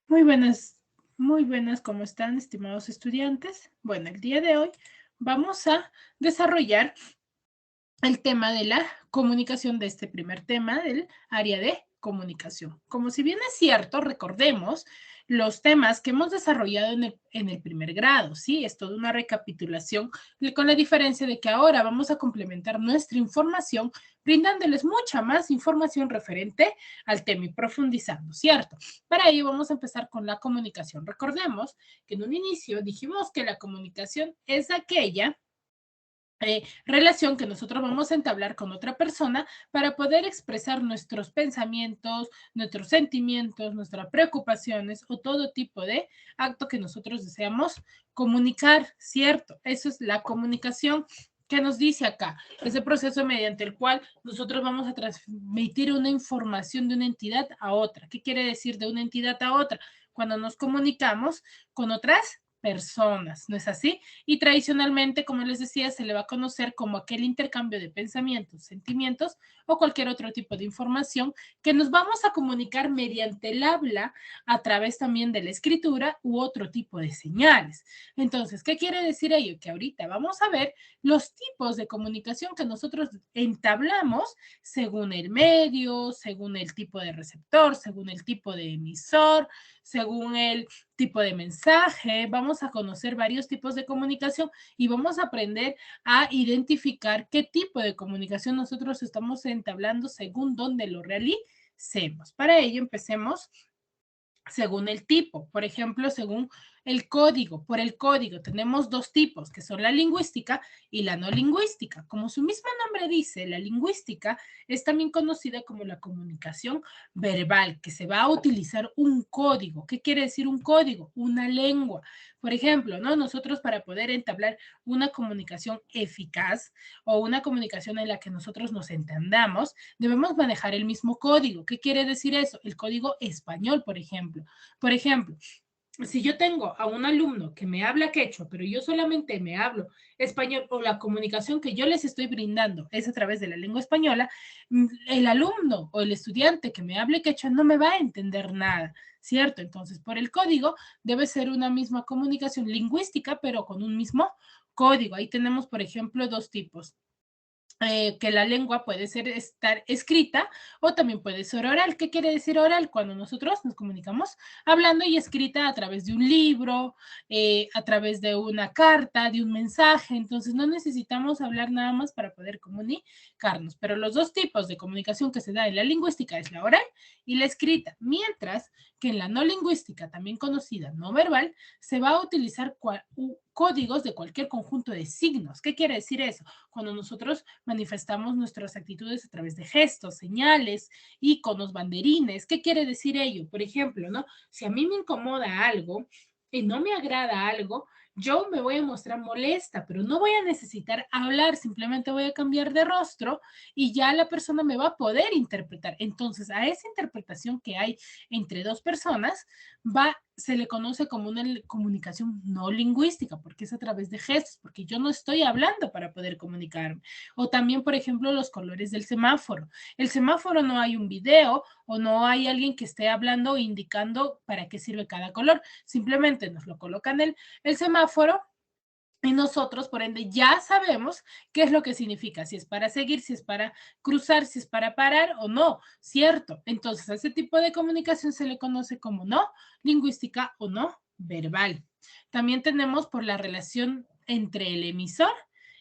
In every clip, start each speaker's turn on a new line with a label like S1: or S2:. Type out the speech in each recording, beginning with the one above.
S1: Muy buenas, muy buenas, ¿cómo están, estimados estudiantes? Bueno, el día de hoy vamos a desarrollar el tema de la comunicación de este primer tema del área de comunicación. Como si bien es cierto, recordemos los temas que hemos desarrollado en el primer grado, ¿sí? Es toda una recapitulación con la diferencia de que ahora vamos a complementar nuestra información brindándoles mucha más información referente al tema y profundizando, ¿cierto? Para ello vamos a empezar con la comunicación. Recordemos que en un inicio dijimos que la comunicación es aquella relación que nosotros vamos a entablar con otra persona para poder expresar nuestros pensamientos, nuestros sentimientos, nuestras preocupaciones o todo tipo de acto que nosotros deseamos comunicar, ¿cierto? Eso es la comunicación. ¿Qué nos dice acá? Ese proceso mediante el cual nosotros vamos a transmitir una información de una entidad a otra. ¿Qué quiere decir de una entidad a otra? Cuando nos comunicamos con otras personas, ¿no es así? Y tradicionalmente, como les decía, se le va a conocer como aquel intercambio de pensamientos, sentimientos o cualquier otro tipo de información que nos vamos a comunicar mediante el habla a través también de la escritura u otro tipo de señales. Entonces, ¿qué quiere decir ello? Que ahorita vamos a ver los tipos de comunicación que nosotros entablamos según el medio, según el tipo de receptor, según el tipo de emisor, según el tipo de mensaje, vamos a conocer varios tipos de comunicación y vamos a aprender a identificar qué tipo de comunicación nosotros estamos entablando según dónde lo realicemos. Para ello, empecemos según el tipo, por ejemplo, según el código. Por el código tenemos dos tipos, que son la lingüística y la no lingüística. Como su mismo nombre dice, la lingüística es también conocida como la comunicación verbal, que se va a utilizar un código. ¿Qué quiere decir un código? Una lengua. Por ejemplo, ¿no? Nosotros para poder entablar una comunicación eficaz o una comunicación en la que nosotros nos entendamos, debemos manejar el mismo código. ¿Qué quiere decir eso? El código español, por ejemplo. Por ejemplo, si yo tengo a un alumno que me habla quechua, pero yo solamente me hablo español o la comunicación que yo les estoy brindando es a través de la lengua española, el alumno o el estudiante que me hable quechua no me va a entender nada, ¿cierto? Entonces, por el código debe ser una misma comunicación lingüística, pero con un mismo código. Ahí tenemos, por ejemplo, dos tipos que la lengua puede ser estar escrita o también puede ser oral. ¿Qué quiere decir oral? Cuando nosotros nos comunicamos hablando y escrita a través de un libro, a través de una carta, de un mensaje. Entonces no necesitamos hablar nada más para poder comunicarnos. Pero los dos tipos de comunicación que se da en la lingüística es la oral y la escrita, mientras que en la no lingüística, también conocida no verbal, se va a utilizar códigos de cualquier conjunto de signos. ¿Qué quiere decir eso? Cuando nosotros manifestamos nuestras actitudes a través de gestos, señales, iconos, banderines. ¿Qué quiere decir ello? Por ejemplo, ¿no? Si a mí me incomoda algo y no me agrada algo, yo me voy a mostrar molesta, pero no voy a necesitar hablar, simplemente voy a cambiar de rostro y ya la persona me va a poder interpretar. Entonces, a esa interpretación que hay entre dos personas, se le conoce como una comunicación no lingüística, porque es a través de gestos, porque yo no estoy hablando para poder comunicarme. O también, por ejemplo, los colores del semáforo. El semáforo no hay un video o no hay alguien que esté hablando o indicando para qué sirve cada color. Simplemente nos lo colocan el semáforo y nosotros, por ende, ya sabemos qué es lo que significa, si es para seguir, si es para cruzar, si es para parar o no, ¿cierto? Entonces, a ese tipo de comunicación se le conoce como no lingüística o no verbal. También tenemos por la relación entre el emisor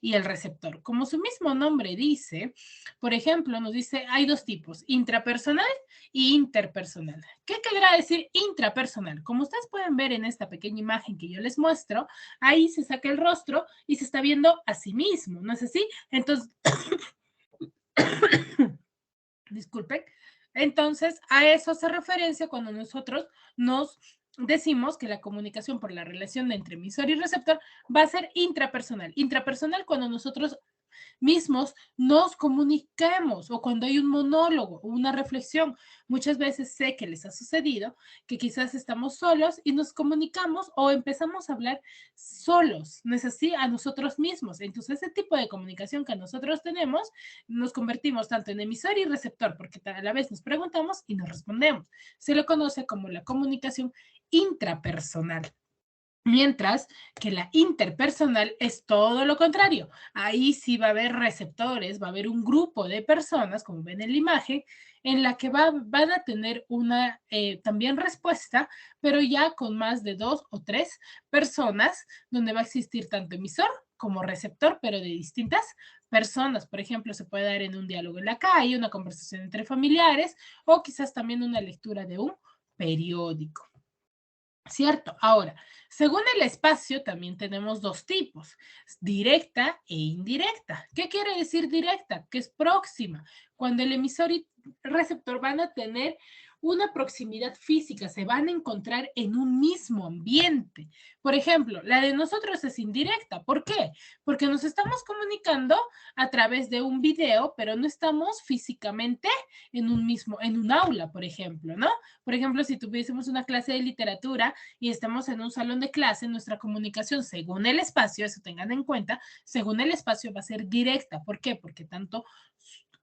S1: y el receptor. Como su mismo nombre dice, por ejemplo, nos dice, hay dos tipos, intrapersonal y interpersonal. ¿Qué querrá decir intrapersonal? Como ustedes pueden ver en esta pequeña imagen que yo les muestro, ahí se saca el rostro y se está viendo a sí mismo, ¿no es así? Entonces, disculpen. Entonces, a eso hace referencia cuando nosotros nos decimos que la comunicación por la relación entre emisor y receptor va a ser intrapersonal. Intrapersonal cuando nosotros mismos nos comuniquemos o cuando hay un monólogo o una reflexión. Muchas veces sé que les ha sucedido que quizás estamos solos y nos comunicamos o empezamos a hablar solos, ¿no es así? A nosotros mismos. Entonces, ese tipo de comunicación que nosotros tenemos, nos convertimos tanto en emisor y receptor, porque a la vez nos preguntamos y nos respondemos. Se lo conoce como la comunicación intrapersonal. Mientras que la interpersonal es todo lo contrario. Ahí sí va a haber receptores, va a haber un grupo de personas, como ven en la imagen, en la que van a tener una también respuesta, pero ya con más de 2 o 3 personas, donde va a existir tanto emisor como receptor, pero de distintas personas. Por ejemplo, se puede dar en un diálogo en la calle, una conversación entre familiares o quizás también una lectura de un periódico. ¿Cierto? Ahora, según el espacio, también tenemos 2 tipos, directa e indirecta. ¿Qué quiere decir directa? Que es próxima. Cuando el emisor y receptor van a tener una proximidad física, se van a encontrar en un mismo ambiente. Por ejemplo, la de nosotros es indirecta. ¿Por qué? Porque nos estamos comunicando a través de un video, pero no estamos físicamente en un aula, por ejemplo, ¿no? Por ejemplo, si tuviésemos una clase de literatura y estamos en un salón de clase, nuestra comunicación según el espacio, eso tengan en cuenta, según el espacio va a ser directa. ¿Por qué? Porque tanto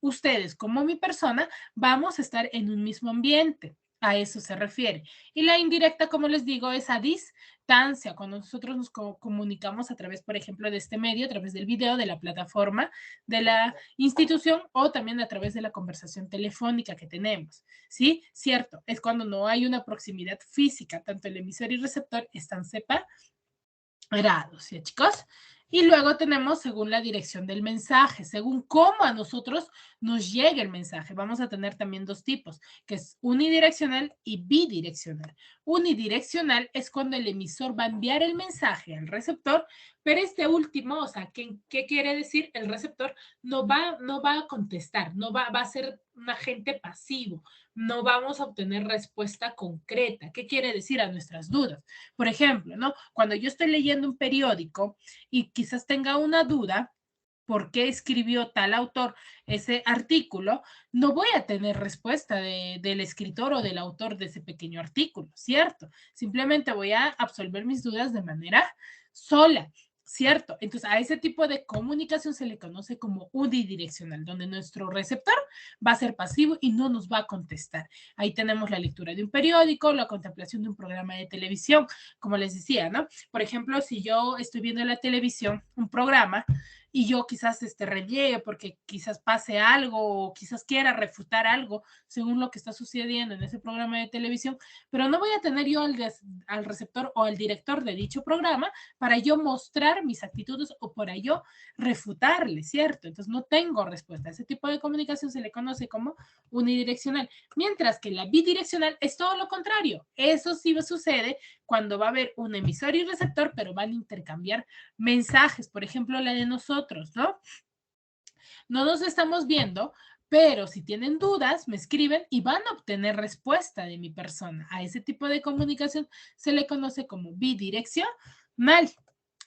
S1: ustedes como mi persona vamos a estar en un mismo ambiente. A eso se refiere. Y la indirecta, como les digo, es a distancia, cuando nosotros nos comunicamos a través, por ejemplo, de este medio, a través del video, de la plataforma, de la institución o también a través de la conversación telefónica que tenemos. ¿Sí? Cierto, es cuando no hay una proximidad física, tanto el emisor y receptor están separados, ¿sí, chicos? Y luego tenemos según la dirección del mensaje, según cómo a nosotros nos llega el mensaje. Vamos a tener también 2 tipos, que es unidireccional y bidireccional. Unidireccional es cuando el emisor va a enviar el mensaje al receptor, pero este último, o sea, ¿qué quiere decir? El receptor no va a contestar, no va a ser un agente pasivo, no vamos a obtener respuesta concreta. ¿Qué quiere decir? A nuestras dudas. Por ejemplo, ¿no? Cuando yo estoy leyendo un periódico y quizás tenga una duda, ¿por qué escribió tal autor ese artículo? No voy a tener respuesta del escritor o del autor de ese pequeño artículo, ¿cierto? Simplemente voy a absolver mis dudas de manera sola. ¿Cierto? Entonces, a ese tipo de comunicación se le conoce como unidireccional, donde nuestro receptor va a ser pasivo y no nos va a contestar. Ahí tenemos la lectura de un periódico, la contemplación de un programa de televisión, como les decía, ¿no? Por ejemplo, si yo estoy viendo en la televisión un programa y yo quizás reniegue porque quizás pase algo o quizás quiera refutar algo según lo que está sucediendo en ese programa de televisión, pero no voy a tener yo al receptor o al director de dicho programa para yo mostrar mis actitudes o para yo refutarle, ¿cierto? Entonces no tengo respuesta. Ese tipo de comunicación se le conoce como unidireccional, mientras que la bidireccional es todo lo contrario. Eso sí sucede cuando va a haber un emisor y receptor, pero van a intercambiar mensajes, por ejemplo, la de nosotros, ¿no? No nos estamos viendo, pero si tienen dudas, me escriben y van a obtener respuesta de mi persona. A ese tipo de comunicación se le conoce como bidireccional.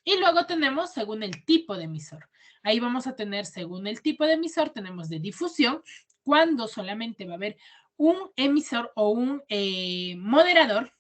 S1: Y luego tenemos según el tipo de emisor. Ahí vamos a tener según el tipo de emisor, tenemos de difusión, cuando solamente va a haber un emisor o un moderador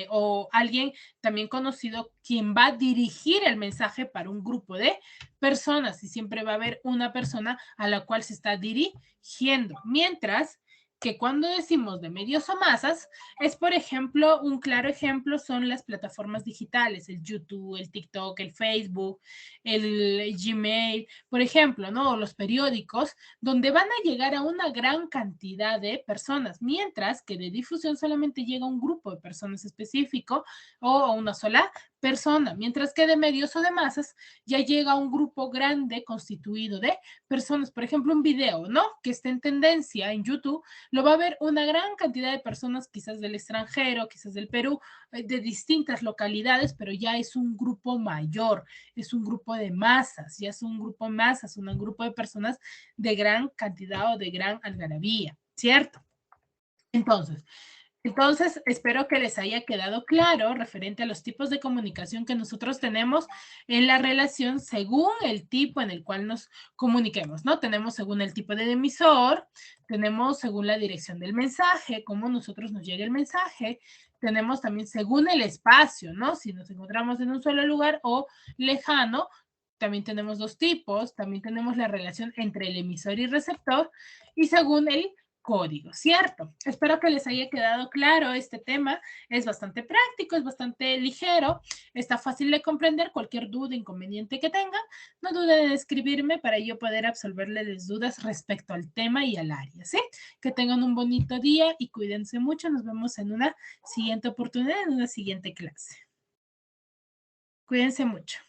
S1: o alguien también conocido quien va a dirigir el mensaje para un grupo de personas y siempre va a haber una persona a la cual se está dirigiendo. Mientras que cuando decimos de medios o masas, es por ejemplo, un claro ejemplo son las plataformas digitales, el YouTube, el TikTok, el Facebook, el Gmail, por ejemplo, ¿no? Los periódicos, donde van a llegar a una gran cantidad de personas, mientras que de difusión solamente llega un grupo de personas específico o una sola persona, mientras que de medios o de masas ya llega un grupo grande constituido de personas. Por ejemplo, un video, ¿no? Que esté en tendencia en YouTube, lo va a ver una gran cantidad de personas, quizás del extranjero, quizás del Perú, de distintas localidades, pero ya es un grupo mayor, es un grupo de masas, ya es un grupo de masas, un grupo de personas de gran cantidad o de gran algarabía, ¿cierto? Entonces, Entonces, espero que les haya quedado claro referente a los tipos de comunicación que nosotros tenemos en la relación según el tipo en el cual nos comuniquemos, ¿no? Tenemos según el tipo de emisor, tenemos según la dirección del mensaje, cómo nosotros nos llega el mensaje, tenemos también según el espacio, ¿no? Si nos encontramos en un solo lugar o lejano, también tenemos dos tipos, también tenemos la relación entre el emisor y receptor y según el código, ¿cierto? Espero que les haya quedado claro este tema. Es bastante práctico, es bastante ligero, está fácil de comprender. Cualquier duda, inconveniente que tengan, no duden en escribirme para yo poder absolverles las dudas respecto al tema y al área, ¿sí? Que tengan un bonito día y cuídense mucho. Nos vemos en una siguiente oportunidad, en una siguiente clase. Cuídense mucho.